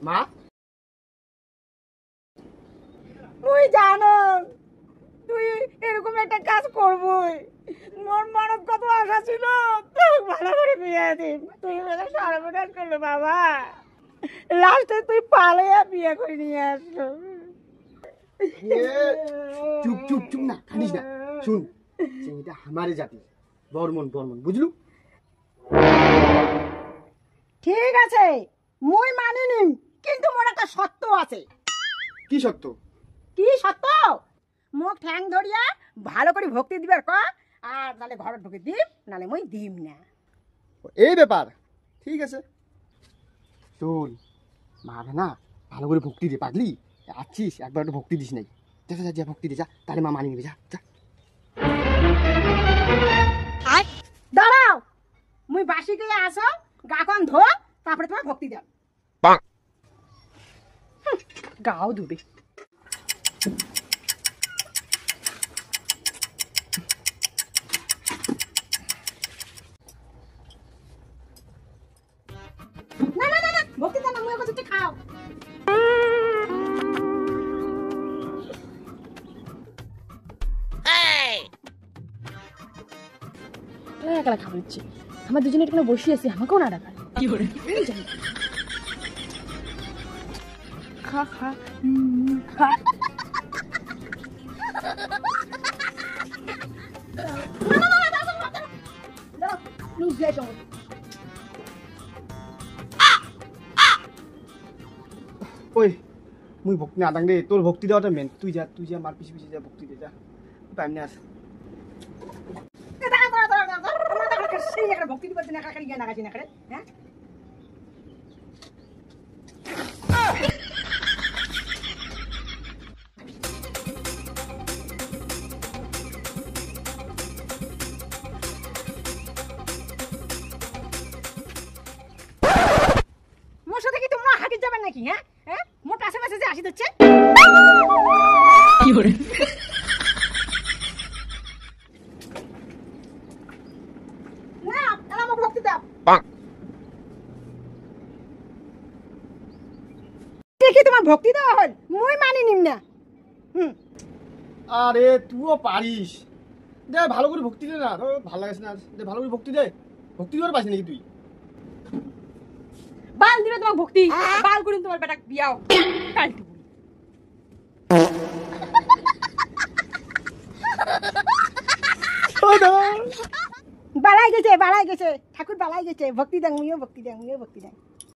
মা তুই জানো তুই এরকম একটা কাজ করবই, মন মানত কত আশা ছিল তুই ভালো করে বিয়ে দিন, তুই মেরে সর্বনাশ করলো বাবা। লাস্টে তুই পালিয়ে বিয়ে করে নিয়ে আসলো। চুপ চুপ চুপ না, কাঁদিস না। শুন, এটা আমারই জাতি, বর্মন বর্মন, বুঝলু? ঠিক আছে মুই মানিনি, কিন্তু মোর একটা সত্য আছে। কি সত্য? কি সত্য? মুখ ঠ্যাং ধরিয়া ভালো করে ভক্তি দিবার ক, আর তাহলে ঘরে ঢুকে দিম, নালে মুই দিম না। এই ব্যাপার, ঠিক আছে। শোন, মারে না ভালো করে ভক্তি দে, পাগলি আছিস, একবার একটু ভক্তি দিস নাই। যা যা যা, ভক্তি দে যা, তাহলে মা মানিয়ে নেবে। যা যা। দাঁড়াও, মুই বাসি গিয়ে আসো, গা কন ধো, তারপরে তোমার ভক্তি দাও। গাও ধুবে। না না না না, ভক্তি দাও না, মুই ওকে দিতে খাও। একলা খাবার ইচ্ছে, আমার দুজনে এখানে বসে আছি, আমাকেও না ডাকা। কি করে খা খা খা। ওই মুই ভক্তি না দাং রে, তোর ভক্তি দেওয়াটা মেন। তুই যা তুই যা, মার পিছিয়ে পিছিয়ে যা, ভক্তি দে যা, টাইম নিয়ে আস। ভক্তি দিবার জন্য একা গিয়ে নাগাছি না করে, হ্যাঁ? মোর সাথে কি তোমরা হাঁটি যাবেন নাকি? হ্যাঁ হ্যাঁ, মোর পাশে পাশে যে আসি দিচ্ছে। কি করে না, এলা মোক ভক্তি দাও। দেখি তোমার ভক্তি দেওয়া হল, মুই মানি নিম না। আরে তুইও পারিস, দে ভালো করে ভক্তি দে না, ভালো লাগে না, দে ভালো করে ভক্তি দে। ভক্তি দেওয়ার পাইস নাকি তুই? বাল দিবে তোমার ভক্তি, বাল করিম তোমার বেটা বিয়াও কালটু। বাড়াই গেছে ঠাকুর, বাড়াই গেছে। ভক্তি দেন, মুইও ভক্তি দেন, মুইও ভক্তি দেন।